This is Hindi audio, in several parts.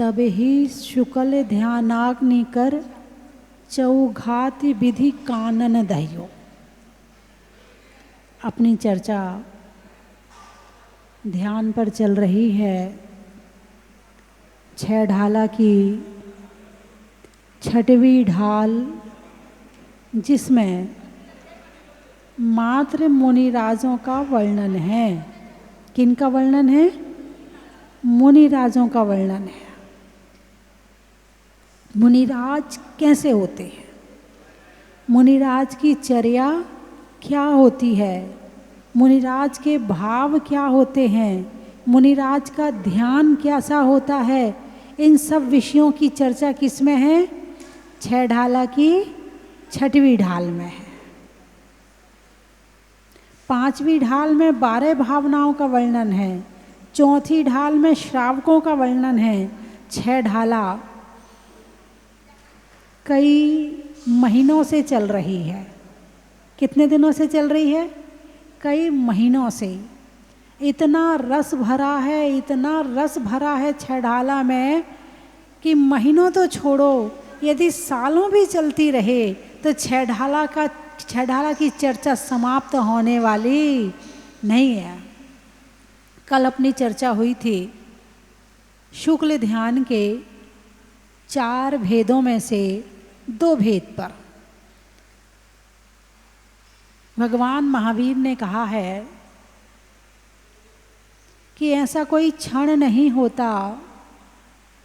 तब ही शुक्ल ध्यानाग्नि कर चौघात विधि कानन दह्यो। अपनी चर्चा ध्यान पर चल रही है। छह ढाला की छठवीं ढाल, जिसमें मात्र मुनिराजों का वर्णन है। किनका वर्णन है? मुनिराजों का वर्णन है। मुनिराज कैसे होते हैं, मुनिराज की चर्या क्या होती है, मुनिराज के भाव क्या होते हैं, मुनिराज का ध्यान कैसा होता है, इन सब विषयों की चर्चा किसमें है? छह ढाला की छठवीं ढाल में है। पांचवी ढाल में 12 भावनाओं का वर्णन है। चौथी ढाल में श्रावकों का वर्णन है। छह ढाला कई महीनों से चल रही है। कितने दिनों से चल रही है? कई महीनों से। इतना रस भरा है, इतना रस भरा है छह ढाला में कि महीनों तो छोड़ो, यदि सालों भी चलती रहे तो छह ढाला की चर्चा समाप्त होने वाली नहीं है। कल अपनी चर्चा हुई थी शुक्ल ध्यान के 4 भेदों में से 2 भेद पर। भगवान महावीर ने कहा है कि ऐसा कोई क्षण नहीं होता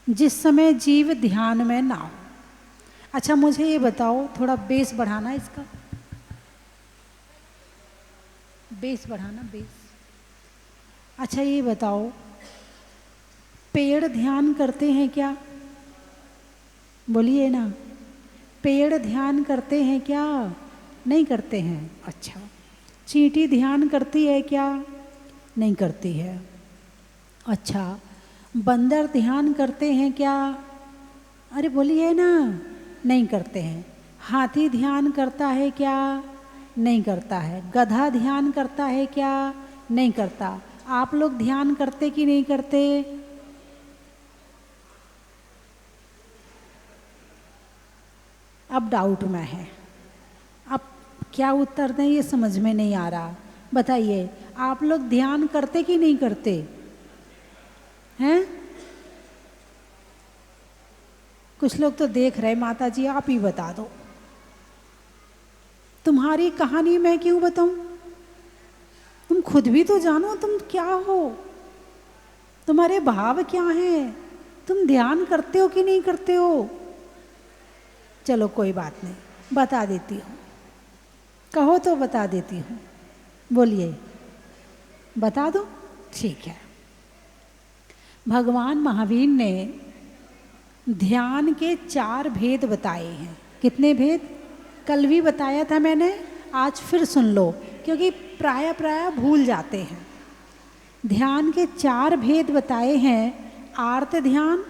जिस समय जीव ध्यान में ना हो। अच्छा, मुझे ये बताओ, थोड़ा बेस बढ़ाना इसका, बेस बढ़ाना, बेस। अच्छा ये बताओ, पेड़ ध्यान करते हैं क्या? बोलिए ना, पेड़ ध्यान करते हैं क्या? नहीं करते हैं। अच्छा, चींटी ध्यान करती है क्या? नहीं करती है। अच्छा, बंदर ध्यान करते हैं क्या? अरे बोलिए ना, नहीं करते हैं। हाथी ध्यान करता है क्या? नहीं करता है। गधा ध्यान करता है क्या? नहीं करता। आप लोग ध्यान करते कि नहीं करते? अब डाउट में है, अब क्या उत्तर दें ये समझ में नहीं आ रहा। बताइए, आप लोग ध्यान करते कि नहीं करते हैं? कुछ लोग तो देख रहे, माता जी आप ही बता दो। तुम्हारी कहानी मैं क्यों बताऊं? तुम खुद भी तो जानो तुम क्या हो, तुम्हारे भाव क्या हैं, तुम ध्यान करते हो कि नहीं करते हो। चलो कोई बात नहीं, बता देती हूँ। कहो तो बता देती हूँ। बोलिए, बता दो। ठीक है। भगवान महावीर ने ध्यान के 4 भेद बताए हैं। कितने भेद? कल भी बताया था मैंने, आज फिर सुन लो, क्योंकि प्राय भूल जाते हैं। ध्यान के 4 भेद बताए हैं। आर्त ध्यान,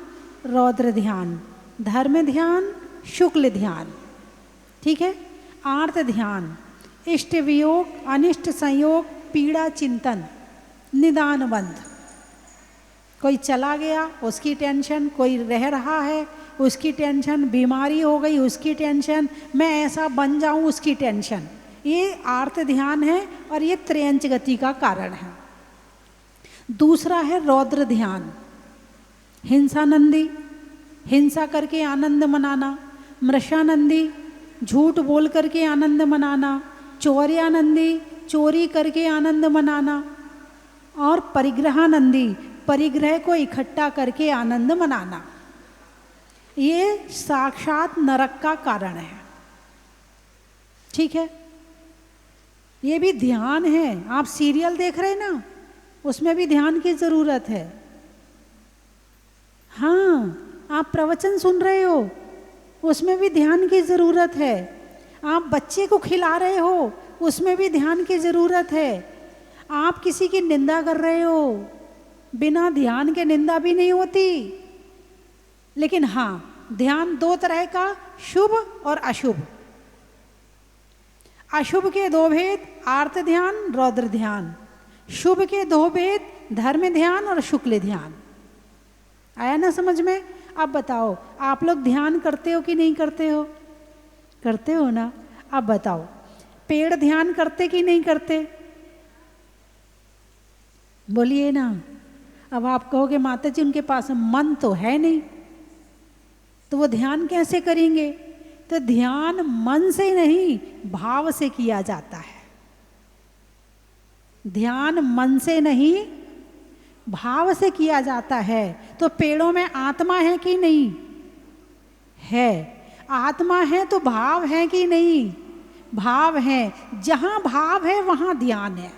रौद्र ध्यान, धर्म ध्यान, शुक्ल ध्यान। ठीक है। आर्त ध्यान, इष्ट वियोग, अनिष्ट संयोग, पीड़ा चिंतन, निदान बंध। कोई चला गया उसकी टेंशन, कोई रह रहा है उसकी टेंशन, बीमारी हो गई उसकी टेंशन, मैं ऐसा बन जाऊं उसकी टेंशन। ये आर्त ध्यान है और ये त्रयंच गति का कारण है। दूसरा है रौद्र ध्यान, हिंसानंदी, हिंसा करके आनंद मनाना, मृषानंदी, झूठ बोल करके आनंद मनाना, चौर्यानंदी, चोरी करके आनंद मनाना, और परिग्रहानंदी, परिग्रह को इकट्ठा करके आनंद मनाना। ये साक्षात नरक का कारण है। ठीक है। ये भी ध्यान है। आप सीरियल देख रहे हैं ना, उसमें भी ध्यान की जरूरत है। हाँ, आप प्रवचन सुन रहे हो, उसमें भी ध्यान की जरूरत है। आप बच्चे को खिला रहे हो, उसमें भी ध्यान की जरूरत है। आप किसी की निंदा कर रहे हो, बिना ध्यान के निंदा भी नहीं होती। लेकिन हाँ, ध्यान 2 तरह का, शुभ और अशुभ। अशुभ के 2 भेद, आर्त ध्यान, रौद्र ध्यान। शुभ के 2 भेद, धर्म ध्यान और शुक्ल ध्यान। आया ना समझ में? अब बताओ, आप लोग ध्यान करते हो कि नहीं करते हो? करते हो ना? अब बताओ, पेड़ ध्यान करते कि नहीं करते? बोलिए ना। अब आप कहोगे माता जी उनके पास मन तो है नहीं, तो वो ध्यान कैसे करेंगे? तो ध्यान मन से नहीं, भाव से किया जाता है। ध्यान मन से नहीं, भाव से किया जाता है। तो पेड़ों में आत्मा है कि नहीं? है। आत्मा है तो भाव है कि नहीं? भाव है। जहां भाव है वहां ध्यान है।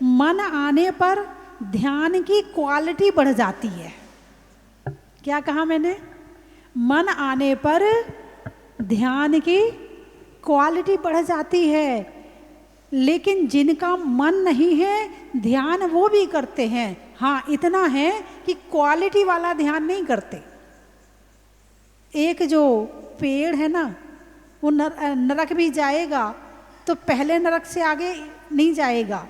मन आने पर ध्यान की क्वालिटी बढ़ जाती है। क्या कहा मैंने? मन आने पर ध्यान की क्वालिटी बढ़ जाती है। लेकिन जिनका मन नहीं है, ध्यान वो भी करते हैं। हाँ, इतना है कि क्वालिटी वाला ध्यान नहीं करते। एक जो पेड़ है ना, वो नरक भी जाएगा तो पहले नरक से आगे नहीं जाएगा।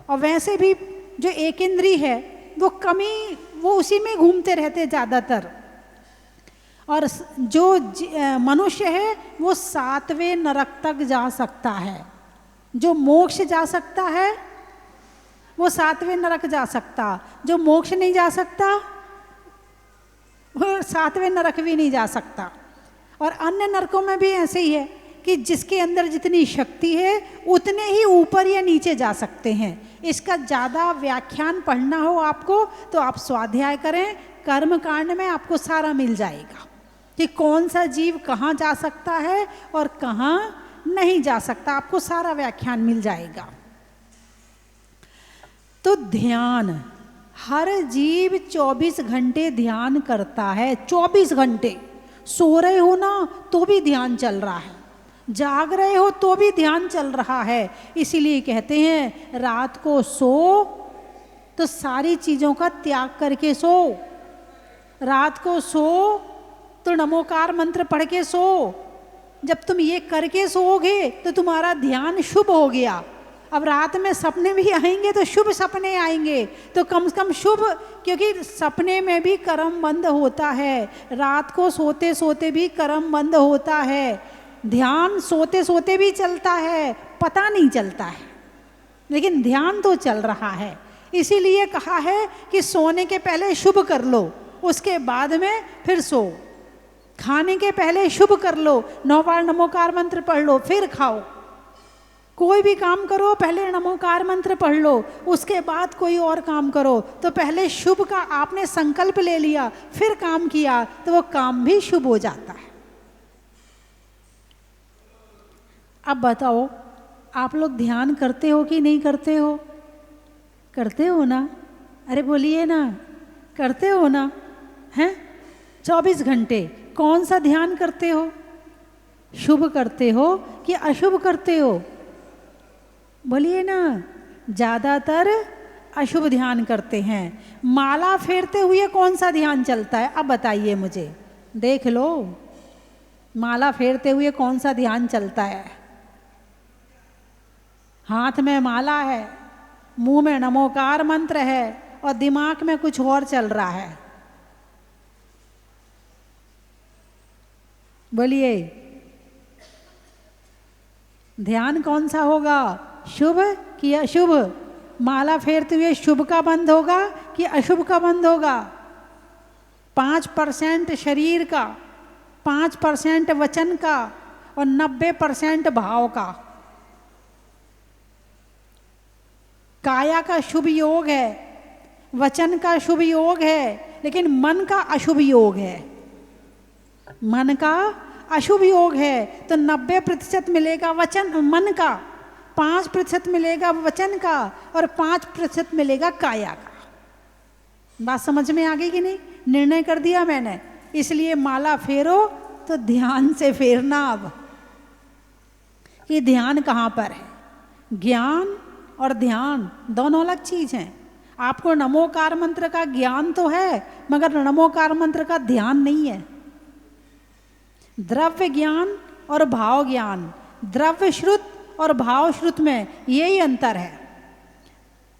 और वैसे भी जो एक इंद्री है वो उसी में घूमते रहते ज़्यादातर। और जो मनुष्य है वो 7वें नरक तक जा सकता है। जो मोक्ष जा सकता है वो 7वें नरक जा सकता। जो मोक्ष नहीं जा सकता वो 7वें नरक भी नहीं जा सकता। और अन्य नरकों में भी ऐसे ही है कि जिसके अंदर जितनी शक्ति है उतने ही ऊपर या नीचे जा सकते हैं। इसका ज़्यादा व्याख्यान पढ़ना हो आपको तो आप स्वाध्याय करें, कर्म कांड में आपको सारा मिल जाएगा कि कौन सा जीव कहाँ जा सकता है और कहाँ नहीं जा सकता। आपको सारा व्याख्यान मिल जाएगा। तो ध्यान, हर जीव 24 घंटे ध्यान करता है। 24 घंटे। सो रहे हो ना तो भी ध्यान चल रहा है, जाग रहे हो तो भी ध्यान चल रहा है। इसीलिए कहते हैं रात को सो तो सारी चीज़ों का त्याग करके सो। रात को सो तो नमोकार मंत्र पढ़ के सो। जब तुम ये करके सोओगे तो तुम्हारा ध्यान शुभ हो गया। अब रात में सपने भी आएंगे तो शुभ सपने आएंगे, तो कम से कम शुभ, क्योंकि सपने में भी कर्म बंद होता है। रात को सोते सोते भी कर्म बंद होता है। ध्यान सोते सोते भी चलता है, पता नहीं चलता है, लेकिन ध्यान तो चल रहा है। इसीलिए कहा है कि सोने के पहले शुभ कर लो, उसके बाद में फिर सो। खाने के पहले शुभ कर लो, 9 बार नमोकार मंत्र पढ़ लो, फिर खाओ। कोई भी काम करो पहले नमोकार मंत्र पढ़ लो, उसके बाद कोई और काम करो। तो पहले शुभ का आपने संकल्प ले लिया, फिर काम किया, तो वो काम भी शुभ हो जाता है। अब बताओ, आप लोग ध्यान करते हो कि नहीं करते हो? करते हो ना? अरे बोलिए ना, करते हो ना? हैं? 24 घंटे कौन सा ध्यान करते हो? शुभ करते हो कि अशुभ करते हो? बोलिए ना। ज़्यादातर अशुभ ध्यान करते हैं। माला फेरते हुए कौन सा ध्यान चलता है? अब बताइए मुझे, देख लो, माला फेरते हुए कौन सा ध्यान चलता है? हाथ में माला है, मुंह में नमोकार मंत्र है और दिमाग में कुछ और चल रहा है। बोलिए, ध्यान कौन सा होगा? शुभ कि अशुभ? माला फेरते हुए शुभ का बंद होगा कि अशुभ का बंद होगा? 5% शरीर का, 5% वचन का और 90% भाव का। काया का शुभ योग है, वचन का शुभ योग है, लेकिन मन का अशुभ योग है। मन का अशुभ योग है तो 90% मिलेगा वचन मन का, 5% मिलेगा वचन का और 5% मिलेगा काया का। बात समझ में आ गई कि नहीं? निर्णय कर दिया मैंने। इसलिए माला फेरो तो ध्यान से फेरना। अब ये ध्यान कहाँ पर है? ज्ञान और ध्यान दोनों अलग चीज हैं। आपको नमोकार मंत्र का ज्ञान तो है, मगर नमोकार मंत्र का ध्यान नहीं है। द्रव्य ज्ञान और भाव ज्ञान, द्रव्य श्रुत और भाव श्रुत में यही अंतर है।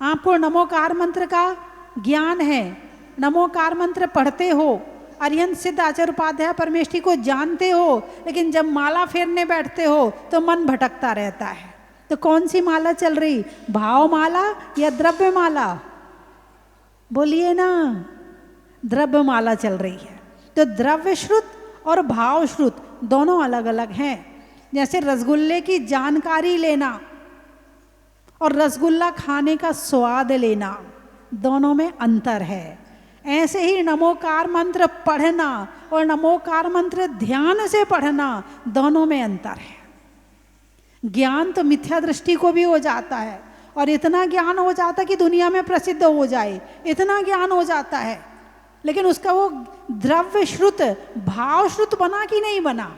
आपको नमोकार मंत्र का ज्ञान है, नमोकार मंत्र पढ़ते हो, अरिहंत सिद्ध आचार्य उपाध्याय परमेष्ठी को जानते हो, लेकिन जब माला फेरने बैठते हो तो मन भटकता रहता है। तो कौन सी माला चल रही, भाव माला या द्रव्य माला? बोलिए ना, द्रव्य माला चल रही है। तो द्रव्य श्रुत और भाव श्रुत दोनों अलग अलग हैं। जैसे रसगुल्ले की जानकारी लेना और रसगुल्ला खाने का स्वाद लेना, दोनों में अंतर है। ऐसे ही नमोकार मंत्र पढ़ना और नमोकार मंत्र ध्यान से पढ़ना, दोनों में अंतर है। ज्ञान तो मिथ्या दृष्टि को भी हो जाता है, और इतना ज्ञान हो जाता है कि दुनिया में प्रसिद्ध हो जाए, इतना ज्ञान हो जाता है, लेकिन उसका वो द्रव्य श्रुत भाव श्रुत बना कि नहीं बना।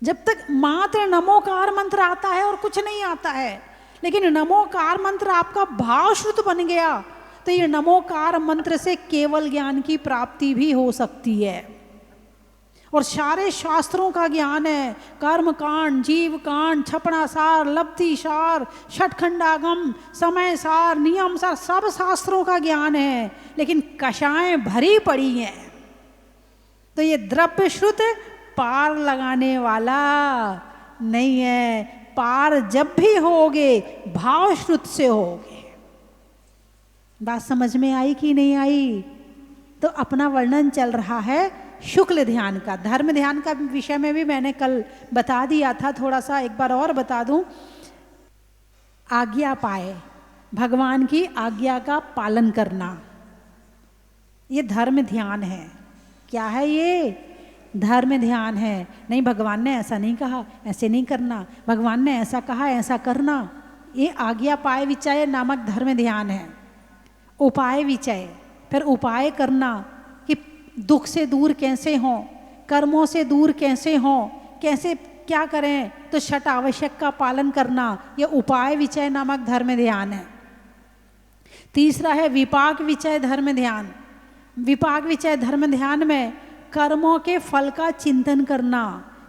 जब तक मात्र नमोकार मंत्र आता है और कुछ नहीं आता है, लेकिन नमोकार मंत्र आपका भाव श्रुत बन गया, तो ये नमोकार मंत्र से केवल ज्ञान की प्राप्ति भी हो सकती है। और सारे शास्त्रों का ज्ञान है, कर्म कांड, जीव कांड, छपड़ा सार, लब्धि सार, षटखंडागम, समय सार, नियम सार, सब शास्त्रों का ज्ञान है, लेकिन कषाएं भरी पड़ी हैं। तो ये द्रव्य श्रुत पार लगाने वाला नहीं है। पार जब भी होगे भाव श्रुत से होगे। बात समझ में आई कि नहीं आई? तो अपना वर्णन चल रहा है शुक्ल ध्यान का। धर्म ध्यान का विषय में भी मैंने कल बता दिया था, थोड़ा सा एक बार और बता दूं। आज्ञा पाए, भगवान की आज्ञा का पालन करना, ये धर्म ध्यान है। क्या है ये? धर्म ध्यान है। नहीं, भगवान ने ऐसा नहीं कहा, ऐसे नहीं करना, भगवान ने ऐसा कहा, ऐसा करना, ये आज्ञा पाए विचय नामक धर्म ध्यान है। उपाय विचय, फिर उपाय करना कि दुख से दूर कैसे हों, कर्मों से दूर कैसे हों, कैसे क्या करें, तो षट आवश्यक का पालन करना, यह उपाय विचय नामक धर्म ध्यान है। तीसरा है विपाक विचय धर्म ध्यान। विपाक विचय धर्म ध्यान में कर्मों के फल का चिंतन करना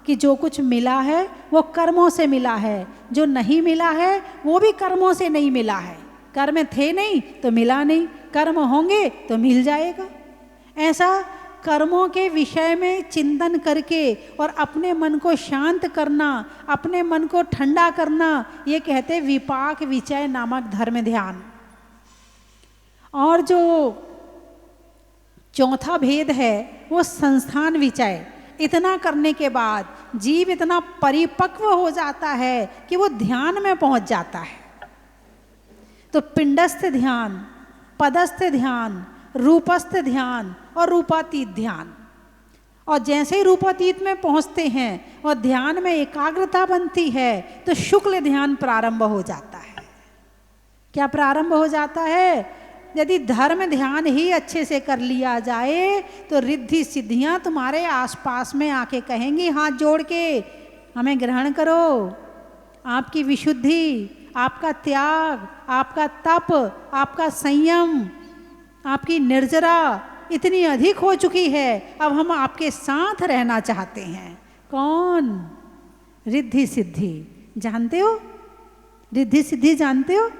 कि जो कुछ मिला है वो कर्मों से मिला है, जो नहीं मिला है वो भी कर्मों से नहीं मिला है। कर्म थे नहीं तो मिला नहीं, कर्म होंगे तो मिल जाएगा। ऐसा कर्मों के विषय में चिंतन करके और अपने मन को शांत करना, अपने मन को ठंडा करना, ये कहते विपाक विचय नामक धर्म ध्यान। और जो चौथा भेद है वो संस्थान विचय। इतना करने के बाद जीव इतना परिपक्व हो जाता है कि वो ध्यान में पहुंच जाता है। तो पिंडस्थ ध्यान, पदस्थ ध्यान, रूपस्थ ध्यान और रूपातीत ध्यान। और जैसे ही रूपातीत में पहुंचते हैं और ध्यान में एकाग्रता बनती है तो शुक्ल ध्यान प्रारंभ हो जाता है। क्या प्रारंभ हो जाता है? यदि धर्म ध्यान ही अच्छे से कर लिया जाए तो रिद्धि सिद्धियां तुम्हारे आसपास में आके कहेंगी हाथ जोड़ के, हमें ग्रहण करो। आपकी विशुद्धि, आपका त्याग, आपका तप, आपका संयम, आपकी निर्जरा इतनी अधिक हो चुकी है, अब हम आपके साथ रहना चाहते हैं। कौन? रिद्धि सिद्धि। जानते हो रिद्धि सिद्धि? जानते हो?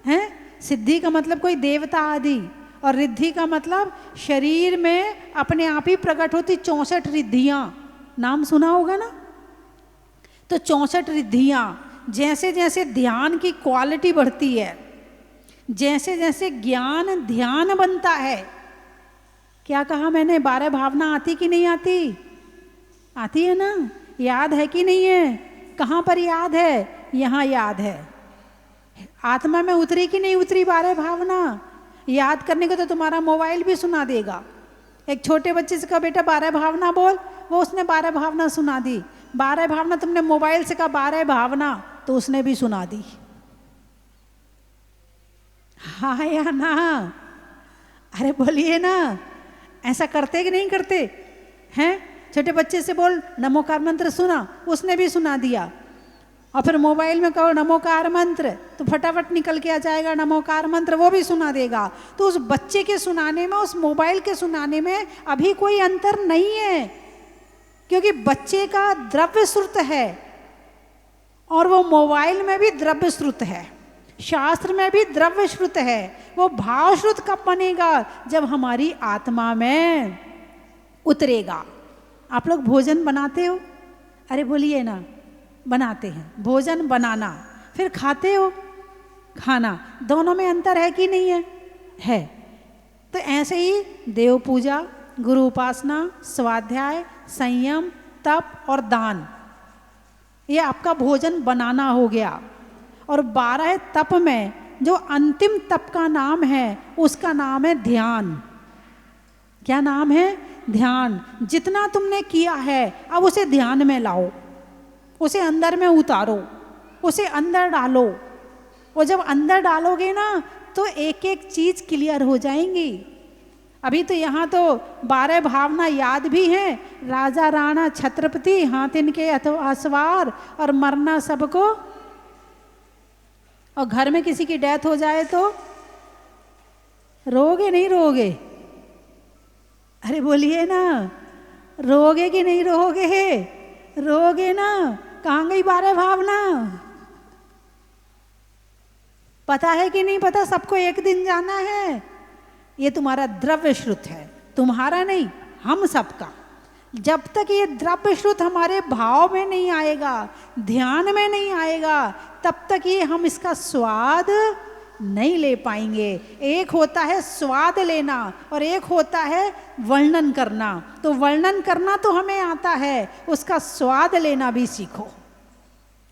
हैं? सिद्धि का मतलब कोई देवता आदि, और रिद्धि का मतलब शरीर में अपने आप ही प्रकट होती 64 रिद्धियाँ। नाम सुना होगा ना? तो 64 रिद्धियाँ। जैसे जैसे ध्यान की क्वालिटी बढ़ती है, जैसे जैसे ज्ञान ध्यान बनता है। क्या कहा मैंने? 12 भावना आती कि नहीं आती? आती है ना? याद है कि नहीं है? कहाँ पर याद है? यहाँ याद है। आत्मा में उतरी कि नहीं उतरी 12 भावना? याद करने को तो तुम्हारा मोबाइल भी सुना देगा। एक छोटे बच्चे से कहा बेटा 12 भावना बोल, वो उसने 12 भावना सुना दी। 12 भावना तुमने मोबाइल से कहा 12 भावना, तो उसने भी सुना दी। हाँ या ना? अरे बोलिए ना, ऐसा करते कि नहीं करते हैं? छोटे बच्चे से बोल नमोकार मंत्र सुना, उसने भी सुना दिया। और फिर मोबाइल में कहो नमोकार मंत्र, तो फटाफट निकल के आ जाएगा नमोकार मंत्र, वो भी सुना देगा। तो उस बच्चे के सुनाने में, उस मोबाइल के सुनाने में अभी कोई अंतर नहीं है, क्योंकि बच्चे का द्रव्य श्रुत है और वो मोबाइल में भी द्रव्य श्रुत है। शास्त्र में भी द्रव्य श्रुत है, वो भाव श्रुत कब बनेगा? जब हमारी आत्मा में उतरेगा। आप लोग भोजन बनाते हो? अरे बोलिए ना, बनाते हैं। भोजन बनाना, फिर खाते हो खाना, दोनों में अंतर है कि नहीं है? है। तो ऐसे ही देव पूजा, गुरु उपासना, स्वाध्याय, संयम, तप और दान, ये आपका भोजन बनाना हो गया। और 12 तप में जो अंतिम तप का नाम है उसका नाम है ध्यान। क्या नाम है? ध्यान। जितना तुमने किया है अब उसे ध्यान में लाओ, उसे अंदर में उतारो, उसे अंदर डालो। और जब अंदर डालोगे ना तो एक एक चीज क्लियर हो जाएंगी। अभी तो यहाँ तो 12 भावना याद भी हैं, राजा राणा छत्रपति, हाथ इनके अथवा सवार, और मरना सबको। और घर में किसी की डेथ हो जाए तो रोगे नहीं रोगे? अरे बोलिए ना, रोगे कि नहीं रोगे? रोगे ना। कहाँ गई 12 भावना? पता है कि नहीं पता? सबको एक दिन जाना है। ये तुम्हारा द्रव्य श्रुत है, तुम्हारा नहीं, हम सबका। जब तक ये द्रव्य श्रुत हमारे भाव में नहीं आएगा, ध्यान में नहीं आएगा, तब तक ये हम इसका स्वाद नहीं ले पाएंगे। एक होता है स्वाद लेना और एक होता है वर्णन करना। तो वर्णन करना तो हमें आता है, उसका स्वाद लेना भी सीखो।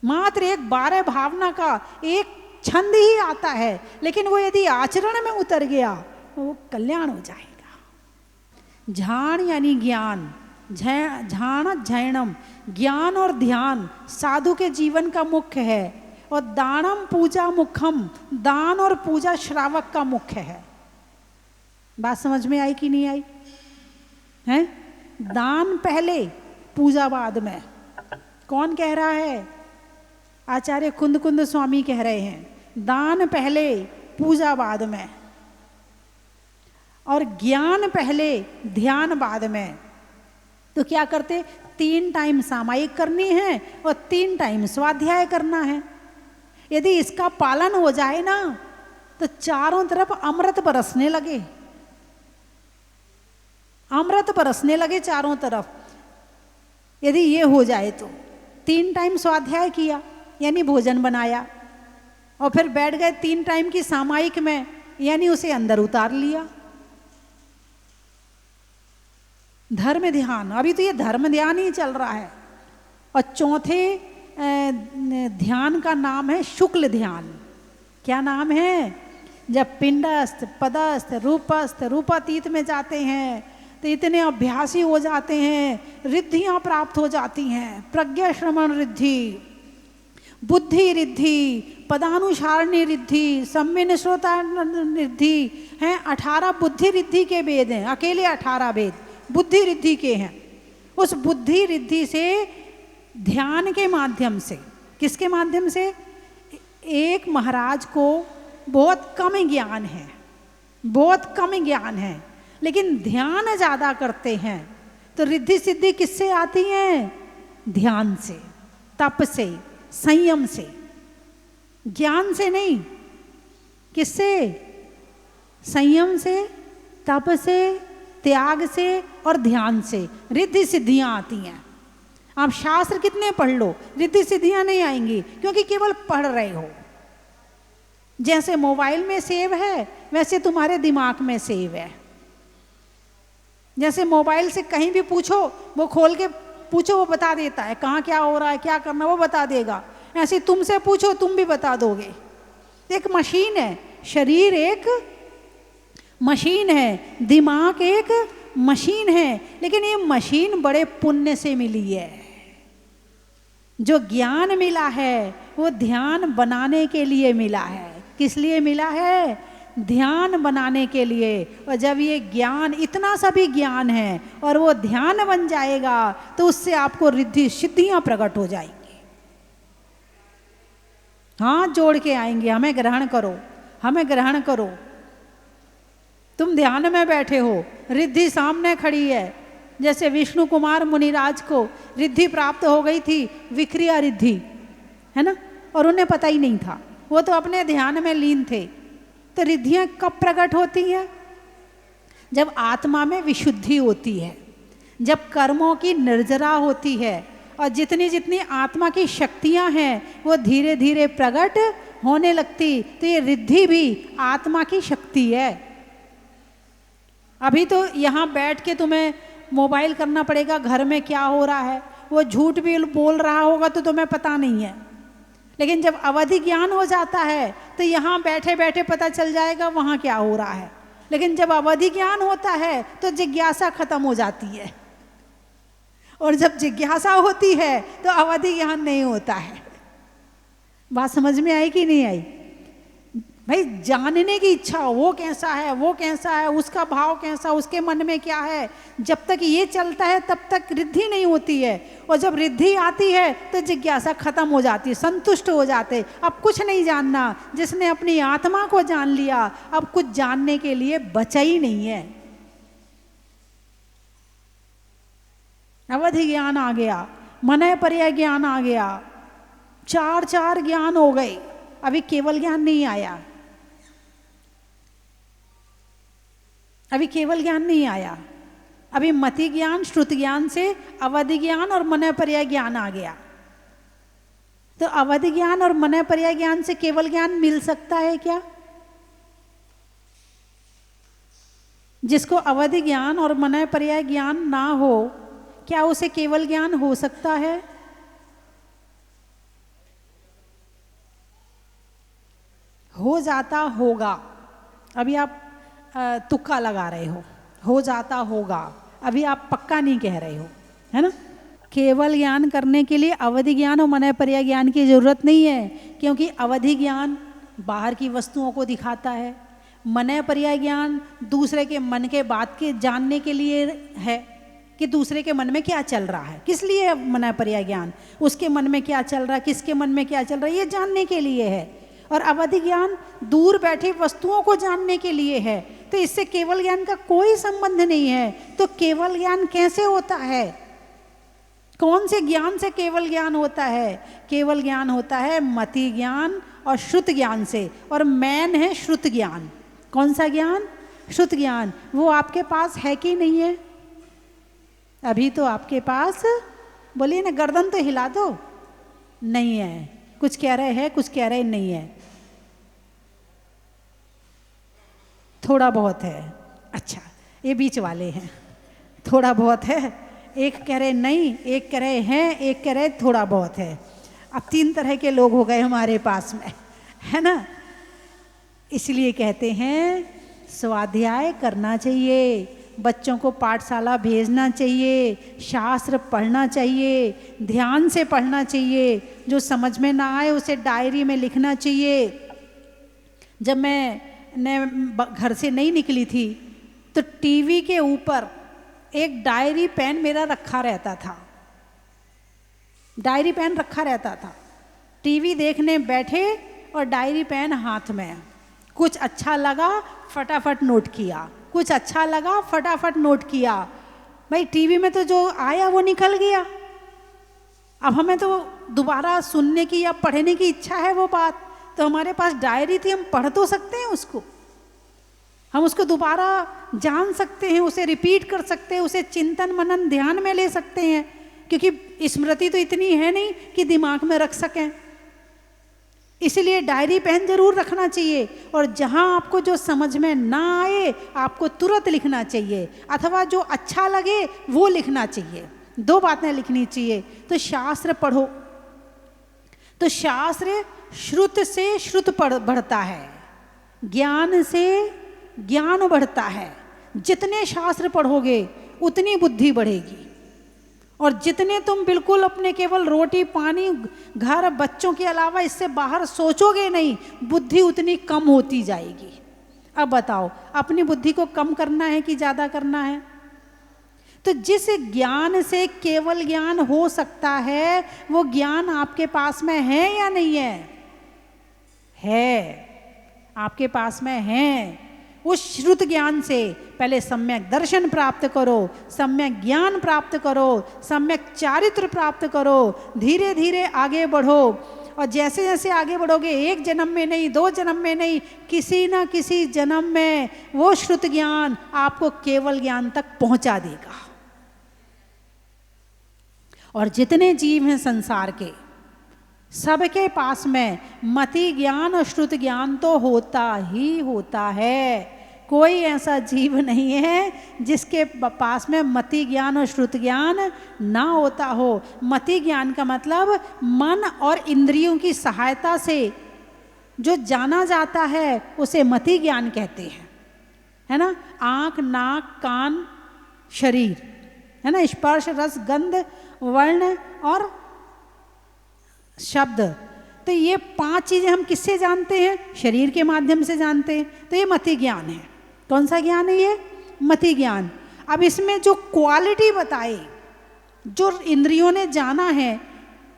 मात्र एक 12 भावना का एक छंद ही आता है, लेकिन वो यदि आचरण में उतर गया वो कल्याण हो जाएगा। झाण यानी ज्ञान, झाण झैणम, ज्ञान और ध्यान साधु के जीवन का मुख्य है। और दानम पूजा मुखम, दान और पूजा श्रावक का मुख्य है। बात समझ में आई कि नहीं आई? है? दान पहले, पूजा बाद में। कौन कह रहा है? आचार्य कुंद कुंद स्वामी कह रहे हैं, दान पहले, पूजा बाद में, और ज्ञान पहले, ध्यान बाद में। तो क्या करते? 3 टाइम सामायिक करनी है और 3 टाइम स्वाध्याय करना है। यदि इसका पालन हो जाए ना तो चारों तरफ अमृत बरसने लगे, अमृत बरसने लगे चारों तरफ। यदि ये हो जाए तो 3 टाइम स्वाध्याय किया यानी भोजन बनाया, और फिर बैठ गए 3 टाइम की सामायिक में यानी उसे अंदर उतार लिया। धर्म ध्यान, अभी तो ये धर्म ध्यान ही चल रहा है। और चौथे ध्यान का नाम है शुक्ल ध्यान। क्या नाम है? जब पिंडस्थ, पदस्थ, रूपस्थ, रूपातीत में जाते हैं तो इतने अभ्यासी हो जाते हैं, रिद्धियां प्राप्त हो जाती हैं। प्रज्ञा श्रवण रिद्धि, बुद्धि रिद्धि, पदानुसारणी रिद्धि, सम्मिन श्रोता रिद्धि हैं। 18 बुद्धि रिद्धि के वेद हैं, अकेले 18 वेद बुद्धि रिद्धि के हैं। उस बुद्धि रिद्धि से ध्यान के माध्यम से, किसके माध्यम से? एक महाराज को बहुत कम ज्ञान है, बहुत कम ज्ञान है, लेकिन ध्यान ज़्यादा करते हैं तो रिद्धि सिद्धि किससे आती है? ध्यान से, तप से, संयम से, ज्ञान से नहीं। किससे? संयम से, तप से, त्याग से और ध्यान से रिद्धि सिद्धियां आती हैं। आप शास्त्र कितने पढ़ लो, रिद्धि सिद्धियां नहीं आएंगी, क्योंकि केवल पढ़ रहे हो। जैसे मोबाइल में सेव है वैसे तुम्हारे दिमाग में सेव है। जैसे मोबाइल से कहीं भी पूछो, वो खोल के पूछो, वो बता देता है कहाँ क्या हो रहा है, क्या करना, वो बता देगा। ऐसे तुमसे पूछो, तुम भी बता दोगे। एक मशीन है, शरीर एक मशीन है, दिमाग एक मशीन है, लेकिन ये मशीन बड़े पुण्य से मिली है। जो ज्ञान मिला है वो ध्यान बनाने के लिए मिला है। किस लिए मिला है? ध्यान बनाने के लिए। और जब ये ज्ञान, इतना सा भी ज्ञान है और वो ध्यान बन जाएगा तो उससे आपको रिद्धि सिद्धियां प्रकट हो जाएंगी। हाथ जोड़ के आएंगे, हमें ग्रहण करो, हमें ग्रहण करो। तुम ध्यान में बैठे हो, रिद्धि सामने खड़ी है। जैसे विष्णु कुमार मुनिराज को रिद्धि प्राप्त हो गई थी, विक्रिया रिद्धि, है ना, और उन्हें पता ही नहीं था। वो तो अपने ध्यान में लीन थे। तो रिद्धियां कब प्रकट होती हैं? जब आत्मा में विशुद्धि होती है, जब कर्मों की निर्जरा होती है, और जितनी जितनी आत्मा की शक्तियां हैं वो धीरे धीरे प्रकट होने लगती। तो ये रिद्धि भी आत्मा की शक्ति है। अभी तो यहाँ बैठ के तुम्हें मोबाइल करना पड़ेगा, घर में क्या हो रहा है, वो झूठ भी बोल रहा होगा तो तुम्हें पता नहीं है। लेकिन जब अवधि ज्ञान हो जाता है तो यहाँ बैठे बैठे पता चल जाएगा वहाँ क्या हो रहा है। लेकिन जब अवधि ज्ञान होता है तो जिज्ञासा खत्म हो जाती है, और जब जिज्ञासा होती है तो अवधि ज्ञान नहीं होता है। बात समझ में आई कि नहीं आई? भाई जानने की इच्छा, वो कैसा है, वो कैसा है, उसका भाव कैसा, उसके मन में क्या है, जब तक ये चलता है तब तक रिद्धि नहीं होती है। और जब रिद्धि आती है तो जिज्ञासा खत्म हो जाती है, संतुष्ट हो जाते, अब कुछ नहीं जानना। जिसने अपनी आत्मा को जान लिया अब कुछ जानने के लिए बचा ही नहीं है। अवधि ज्ञान आ गया, मनय पर्याय ज्ञान आ गया, चार ज्ञान हो गए, अभी केवल ज्ञान नहीं आया, अभी केवल ज्ञान नहीं आया, अभी मति ज्ञान, श्रुति ज्ञान से अवधि ज्ञान और मनय पर्याय ज्ञान आ गया। तो अवधि ज्ञान और मनय पर्याय ज्ञान से केवल ज्ञान मिल सकता है क्या? जिसको अवधि ज्ञान और मनय पर्याय ज्ञान ना हो, क्या उसे केवल ज्ञान हो सकता है? हो जाता होगा, अभी आप तुक्का लगा रहे हो जाता होगा, अभी आप पक्का नहीं कह रहे हो, है ना। केवल ज्ञान करने के लिए अवधि ज्ञान और मनय पर्याय ज्ञान की जरूरत नहीं है, क्योंकि अवधि ज्ञान बाहर की वस्तुओं को दिखाता है, मनय पर्याय ज्ञान दूसरे के मन के बात के जानने के लिए है कि दूसरे के मन में क्या चल रहा है। किस लिए है मनय पर्याय ज्ञान? उसके मन में क्या चल रहा है, किसके मन में क्या चल रहा है, ये जानने के लिए है। और अवधि ज्ञान दूर बैठे वस्तुओं को जानने के लिए है। तो इससे केवल ज्ञान का कोई संबंध नहीं है। तो केवल ज्ञान कैसे होता है? कौन से ज्ञान से केवल ज्ञान होता है? केवल ज्ञान होता है मति ज्ञान और श्रुत ज्ञान से, और मैन है श्रुत ज्ञान। कौन सा ज्ञान? श्रुत ज्ञान। वो आपके पास है कि नहीं है? अभी तो आपके पास, बोलिए ना, गर्दन तो हिला दो, नहीं है। कुछ कह रहे हैं, कुछ कह रहे नहीं है, थोड़ा बहुत है। अच्छा, ये बीच वाले हैं, थोड़ा बहुत है। एक कह रहे नहीं, एक कह रहे हैं, एक कह रहे थोड़ा बहुत है। अब 3 तरह के लोग हो गए हमारे पास में, है ना। इसलिए कहते हैं स्वाध्याय करना चाहिए, बच्चों को पाठशाला भेजना चाहिए, शास्त्र पढ़ना चाहिए, ध्यान से पढ़ना चाहिए। जो समझ में ना आए उसे डायरी में लिखना चाहिए। जब मैं घर से नहीं निकली थी तो टीवी के ऊपर एक डायरी पेन मेरा रखा रहता था, डायरी पेन रखा रहता था। टीवी देखने बैठे और डायरी पेन हाथ में, कुछ अच्छा लगा फटाफट नोट किया, कुछ अच्छा लगा फटाफट नोट किया। भाई टीवी में तो जो आया वो निकल गया, अब हमें तो दोबारा सुनने की या पढ़ने की इच्छा है वो बात, तो हमारे पास डायरी थी, हम पढ़ तो सकते हैं उसको, हम उसको दोबारा जान सकते हैं, उसे रिपीट कर सकते हैं, उसे चिंतन मनन ध्यान में ले सकते हैं, क्योंकि स्मृति तो इतनी है नहीं कि दिमाग में रख सकें। इसलिए डायरी पेन जरूर रखना चाहिए, और जहां आपको जो समझ में ना आए आपको तुरंत लिखना चाहिए, अथवा जो अच्छा लगे वो लिखना चाहिए। 2 बातें लिखनी चाहिए। तो शास्त्र पढ़ो, तो शास्त्र श्रुत से श्रुत बढ़ता है, ज्ञान से ज्ञान बढ़ता है। जितने शास्त्र पढ़ोगे उतनी बुद्धि बढ़ेगी, और जितने तुम बिल्कुल अपने केवल रोटी पानी घर बच्चों के अलावा इससे बाहर सोचोगे नहीं, बुद्धि उतनी कम होती जाएगी। अब बताओ, अपनी बुद्धि को कम करना है कि ज़्यादा करना है? तो जिस ज्ञान से केवल ज्ञान हो सकता है वो ज्ञान आपके पास में है या नहीं है? है, आपके पास में है। उस श्रुत ज्ञान से पहले सम्यक दर्शन प्राप्त करो, सम्यक ज्ञान प्राप्त करो, सम्यक चारित्र प्राप्त करो, धीरे धीरे आगे बढ़ो। और जैसे जैसे आगे बढ़ोगे, एक जन्म में नहीं, 2 जन्म में नहीं, किसी ना किसी जन्म में वो श्रुत ज्ञान आपको केवल ज्ञान तक पहुंचा देगा। और जितने जीव हैं संसार के, सबके पास में मति ज्ञान और श्रुत ज्ञान तो होता ही होता है। कोई ऐसा जीव नहीं है जिसके पास में मति ज्ञान और श्रुत ज्ञान ना होता हो। मति ज्ञान का मतलब मन और इंद्रियों की सहायता से जो जाना जाता है उसे मति ज्ञान कहते हैं, है ना। आँख, नाक, कान, शरीर, है ना, स्पर्श, रस, गंध, वर्ण और शब्द। तो ये 5 चीजें हम किससे जानते हैं? शरीर के माध्यम से जानते हैं। तो ये मति ज्ञान है। कौन सा ज्ञान है ये? मति ज्ञान। अब इसमें जो क्वालिटी बताए, जो इंद्रियों ने जाना है,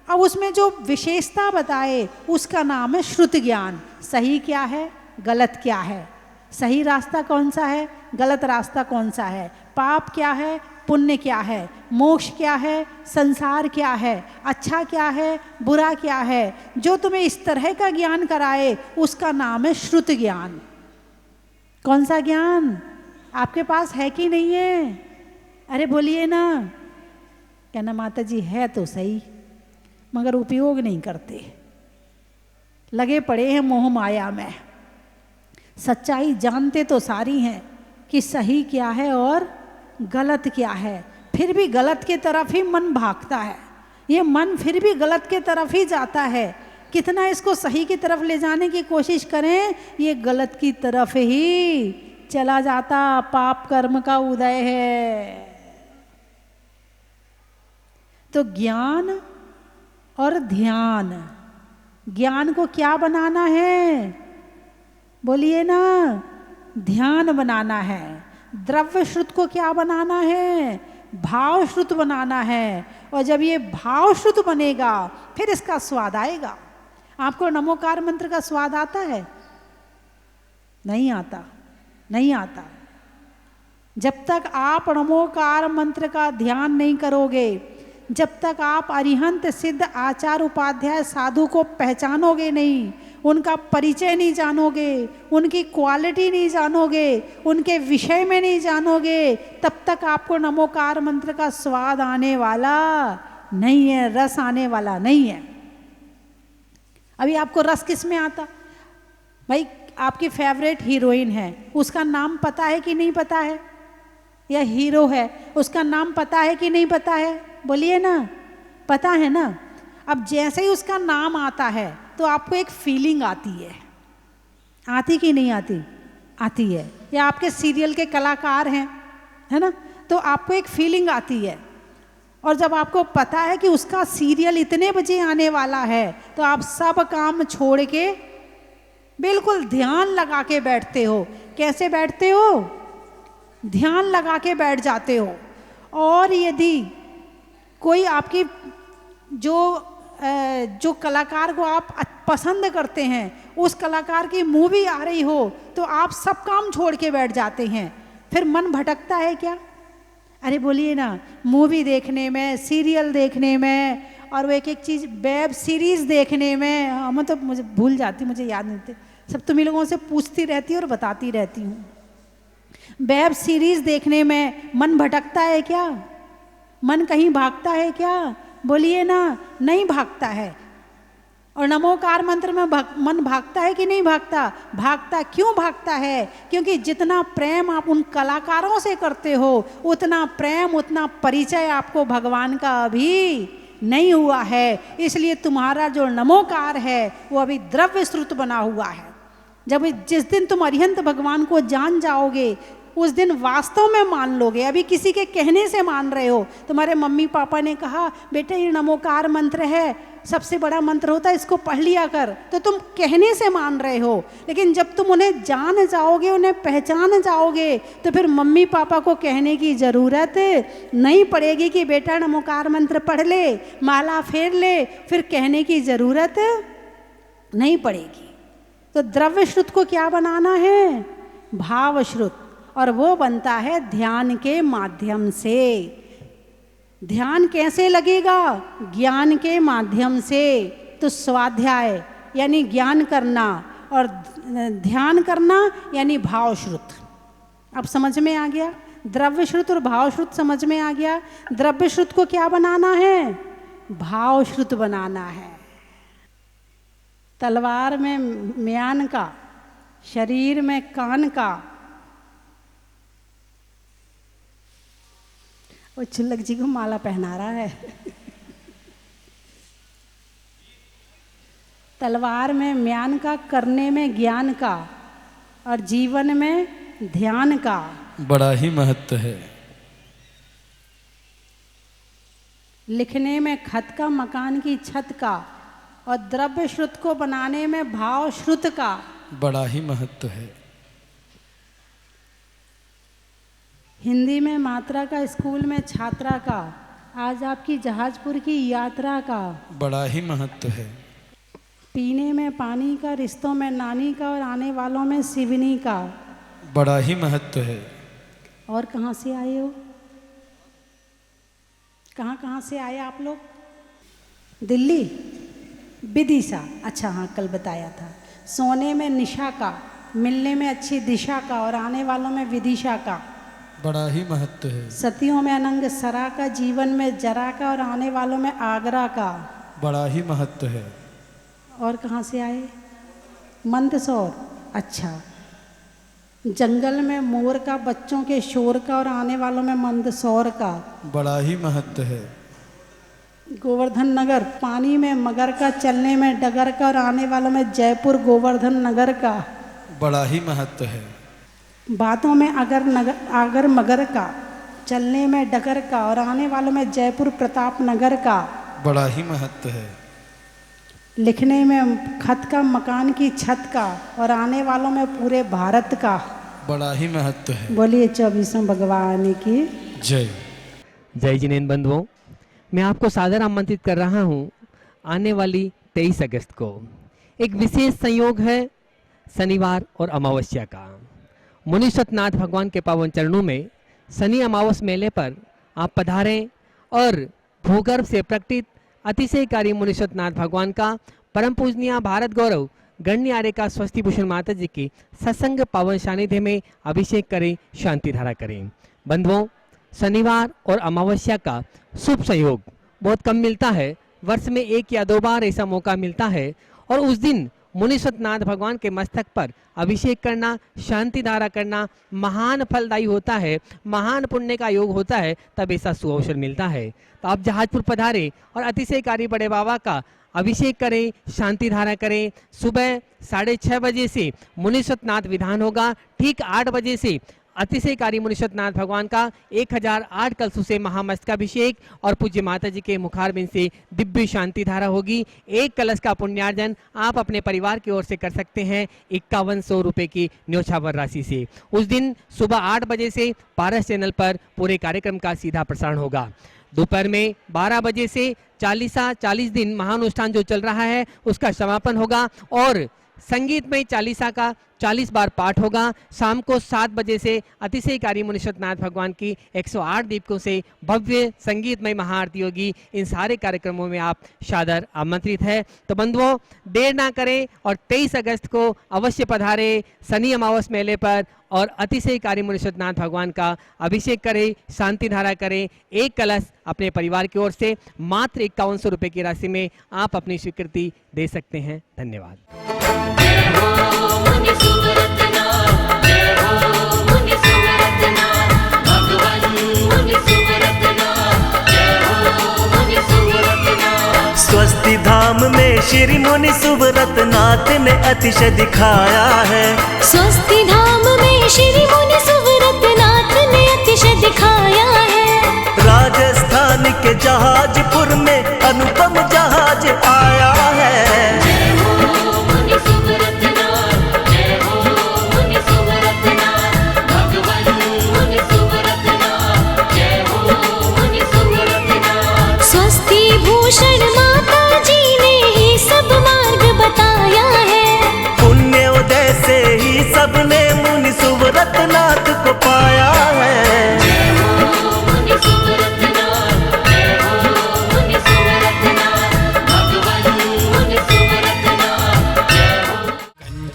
अब उसमें जो विशेषता बताए, उसका नाम है श्रुत ज्ञान। सही क्या है, गलत क्या है, सही रास्ता कौन सा है, गलत रास्ता कौन सा है, पाप क्या है, पुण्य क्या है, मोक्ष क्या है, संसार क्या है, अच्छा क्या है, बुरा क्या है, जो तुम्हें इस तरह का ज्ञान कराए उसका नाम है श्रुत ज्ञान। कौन सा ज्ञान आपके पास है कि नहीं है? अरे बोलिए ना। कहना माता जी है तो सही, मगर उपयोग नहीं करते, लगे पड़े हैं मोह माया में। सच्चाई जानते तो सारी हैं कि सही क्या है और गलत क्या है, फिर भी गलत के तरफ ही मन भागता है। ये मन फिर भी गलत के तरफ ही जाता है। कितना इसको सही की तरफ ले जाने की कोशिश करें, ये गलत की तरफ ही चला जाता। पाप कर्म का उदय है। तो ज्ञान और ध्यान, ज्ञान को क्या बनाना है? बोलिए ना, ध्यान बनाना है। द्रव्य श्रुत को क्या बनाना है? भाव श्रुत बनाना है। और जब ये भाव श्रुत बनेगा फिर इसका स्वाद आएगा। आपको नमोकार मंत्र का स्वाद आता है? नहीं आता, नहीं आता। जब तक आप नमोकार मंत्र का ध्यान नहीं करोगे, जब तक आप अरिहंत सिद्ध आचार उपाध्याय साधु को पहचानोगे नहीं, उनका परिचय नहीं जानोगे, उनकी क्वालिटी नहीं जानोगे, उनके विषय में नहीं जानोगे, तब तक आपको नमोकार मंत्र का स्वाद आने वाला नहीं है, रस आने वाला नहीं है। अभी आपको रस किस में आता? भाई आपकी फेवरेट हीरोइन है, उसका नाम पता है कि नहीं पता है? या हीरो है, उसका नाम पता है कि नहीं पता है? बोलिए ना, पता है ना। अब जैसे ही उसका नाम आता है तो आपको एक फीलिंग आती है। आती कि नहीं आती? आती है। या आपके सीरियल के कलाकार हैं, है ना, तो आपको एक फीलिंग आती है। और जब आपको पता है कि उसका सीरियल इतने बजे आने वाला है तो आप सब काम छोड़ के बिल्कुल ध्यान लगा के बैठते हो। कैसे बैठते हो? ध्यान लगा के बैठ जाते हो। और यदि कोई आपकी जो कलाकार को आप पसंद करते हैं, उस कलाकार की मूवी आ रही हो तो आप सब काम छोड़ के बैठ जाते हैं। फिर मन भटकता है क्या? अरे बोलिए ना, मूवी देखने में, सीरियल देखने में, और वो एक एक चीज़ वेब सीरीज़ देखने में, मैं तो मुझे भूल जाती, मुझे याद नहीं थे, सब तुम लोगों से पूछती रहती और बताती रहती हूँ। वेब सीरीज़ देखने में मन भटकता है क्या? मन कहीं भागता है क्या? बोलिए ना, नहीं भागता है। और नमोकार मंत्र में मन भागता है कि नहीं भागता? भागता। क्यों भागता है? क्योंकि जितना प्रेम आप उन कलाकारों से करते हो, उतना प्रेम, उतना परिचय आपको भगवान का अभी नहीं हुआ है। इसलिए तुम्हारा जो नमोकार है वो अभी द्रव्य श्रुत बना हुआ है। जब जिस दिन तुम अरिहंत भगवान को जान जाओगे, उस दिन वास्तव में मान लोगे। अभी किसी के कहने से मान रहे हो। तुम्हारे मम्मी पापा ने कहा बेटा ये नमोकार मंत्र है, सबसे बड़ा मंत्र होता है, इसको पढ़ लिया कर, तो तुम कहने से मान रहे हो। लेकिन जब तुम उन्हें जान जाओगे, उन्हें पहचान जाओगे, तो फिर मम्मी पापा को कहने की ज़रूरत नहीं पड़ेगी कि बेटा नमोकार मंत्र पढ़ ले, माला फेर ले, फिर कहने की ज़रूरत नहीं पड़ेगी। तो द्रव्य श्रुत को क्या बनाना है? भाव श्रुत। और वो बनता है ध्यान के माध्यम से। ध्यान कैसे लगेगा? ज्ञान के माध्यम से। तो स्वाध्याय यानी ज्ञान करना और ध्यान करना यानी भाव श्रुत। अब समझ में आ गया? द्रव्य श्रुत और भाव श्रुत समझ में आ गया। द्रव्य श्रुत को क्या बनाना है? भाव श्रुत बनाना है। तलवार में म्यान का, शरीर में कान का। वो छुल्लक जी को माला पहना रहा है। तलवार में म्यान का, करने में ज्ञान का और जीवन में ध्यान का। बड़ा ही महत्व है। लिखने में खत का, मकान की छत का और द्रव्य श्रुत को बनाने में भाव श्रुत का। बड़ा ही महत्व है। हिंदी में मात्रा का, स्कूल में छात्रा का, आज आपकी जहाजपुर की यात्रा का। बड़ा ही महत्व है। पीने में पानी का, रिश्तों में नानी का और आने वालों में सिवनी का। बड़ा ही महत्व है। और कहाँ से आए हो? कहाँ से आए आप लोग? दिल्ली, विदिशा। अच्छा हाँ, कल बताया था। सोने में निशा का, मिलने में अच्छी दिशा का और आने वालों में विदिशा का। बड़ा ही महत्व है। सतियों में अनंग सरा का, जीवन में जरा का और आने वालों में आगरा का। बड़ा ही महत्व है। और कहाँ से आए? मंदसौर। अच्छा, जंगल में मोर का, बच्चों के शोर का और आने वालों में मंदसौर का। बड़ा ही महत्व है। गोवर्धन नगर, पानी में मगर का, चलने में डगर का और आने वालों में जयपुर गोवर्धन नगर का। बड़ा ही महत्व है। बातों में आगर मगर का, चलने में डगर का और आने वालों में जयपुर प्रताप नगर का। बड़ा ही महत्व है। लिखने में खत का, मकान की छत का और आने वालों में पूरे भारत का। बड़ा ही महत्व है। बोलिए 24वें भगवान की जय। जय जिनेंद्र बंधुओं, मैं आपको सादर आमंत्रित कर रहा हूं आने वाली 23 अगस्त को। एक विशेष संयोग है शनिवार और अमावस्या का। मुनीश्वरनाथ भगवान के पावन चरणों में शनि अमावस मेले पर आप पधारें और भूगर्भ से प्रकटित अतिशयकारी मुनीश्वरनाथ भगवान का परम पूजनीय भारत गौरव गण्य आर्य का स्वस्ति भूषण माता जी की सत्संग पावन सानिध्य में अभिषेक करें, शांति धारा करें। बंधुओं, शनिवार और अमावस्या का शुभ संयोग बहुत कम मिलता है। वर्ष में 1 या 2 बार ऐसा मौका मिलता है और उस दिन मुनीश्वरनाथ भगवान के मस्तक पर अभिषेक करना, शांति धारा करना महान फलदायी होता है, महान पुण्य का योग होता है। तब ऐसा सुअवसर मिलता है। तो आप जहाजपुर पधारें और अतिशयकारी बड़े बाबा का अभिषेक करें, शांति धारा करें। सुबह 6:30 बजे से मुनीश्वरनाथ विधान होगा। ठीक 8 बजे से अतिशयकारी मुनीश्वरनाथ भगवान का 1008 कलशों से महामस्तकाभिषेक और पूज्य माता जी के मुखारबिंद से दिव्य शांति धारा होगी। 1 कलश का पुण्यार्जन आप अपने परिवार की ओर से कर सकते हैं 5100 रुपये की न्योछावर राशि से। उस दिन सुबह 8 बजे से पारस चैनल पर पूरे कार्यक्रम का सीधा प्रसारण होगा। दोपहर में 12 बजे से 40 दिन महानुष्ठान जो चल रहा है उसका समापन होगा और संगीतमय चालीसा का 40 बार पाठ होगा। शाम को 7 बजे से अतिशयकारी मुनीश्वरनाथ भगवान की 108 दीपकों से भव्य संगीतमय महाआरती होगी। इन सारे कार्यक्रमों में आप सादर आमंत्रित है। तो बंधुओं, देर ना करें और 23 अगस्त को अवश्य पधारे शनि अमावस मेले पर और अतिशयकारी मुनीश्वरनाथ भगवान का अभिषेक करें, शांति धारा करें। 1 कलश अपने परिवार की ओर से मात्र 5100 रुपये की राशि में आप अपनी स्वीकृति दे सकते हैं। धन्यवाद। स्वस्ति धाम में श्री मुनि सुव्रतनाथ ने अतिशय दिखाया है। स्वस्ति धाम में श्री मुनि सुव्रतनाथ ने अतिशय दिखाया है। राजस्थान के जहाजपुर में अनुपम जहाज आया है। जय हो मुनि सुव्रतनाथ, जय हो मुनि सुव्रतनाथ, भगवान मुनि सुव्रतनाथ, जय हो मुनि सुव्रतनाथ। स्वस्ति भूषण माता जी ने ही सब मार्ग बताया है। पुण्योदय से ही सबने मुनि सुव्रतनाथ को पाया है। जय हो मुनि सुव्रतनाथ, जय हो मुनि सुव्रतनाथ,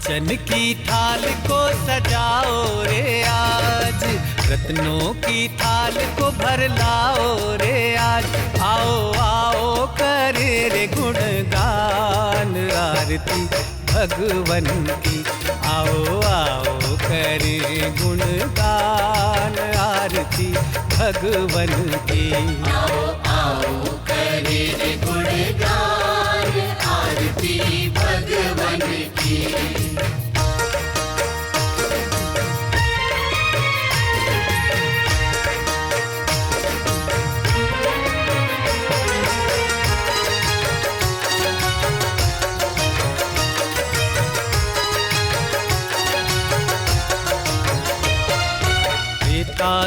कंचन की थाल को सजाओ रे आज, रत्नों की थाल को भर लाओ रे आज। आओ आओ करे रे गुणगान आरती भगवन की, आओ आओ करे गुणगान आरती भगवन की। आओ आओ करे रे गुणगान आरती भगवन की।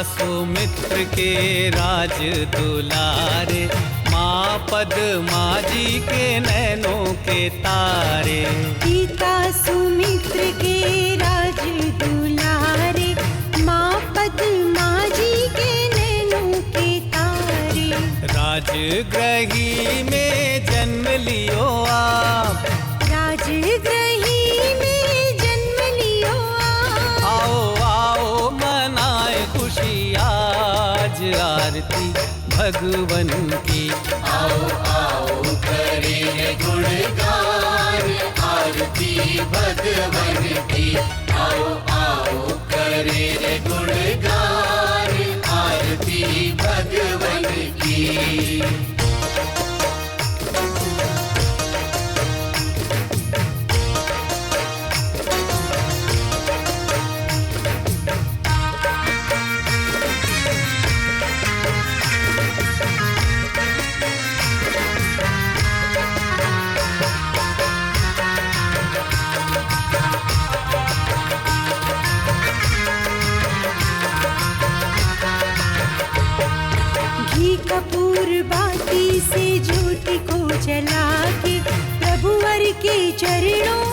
सुमित्र के राज दुलारे, माँ पद्मा जी के नैनों के तारे। पिता सुमित्र के राज दुलारे, माँ पद्मा जी के नैनों के तारे। राजगृही में जन्म लियो आप, राजगृही में जन्म लियो आप। आओ आओ मनाए खुशी आज आरती भगवन की। आओ आओ करे रे गुणगान आरती भगवन की। आओ आओ करे रे गुणगान आरती भगवन की। कपूर बाती से ज्योति को जला के प्रभुवर के चरणों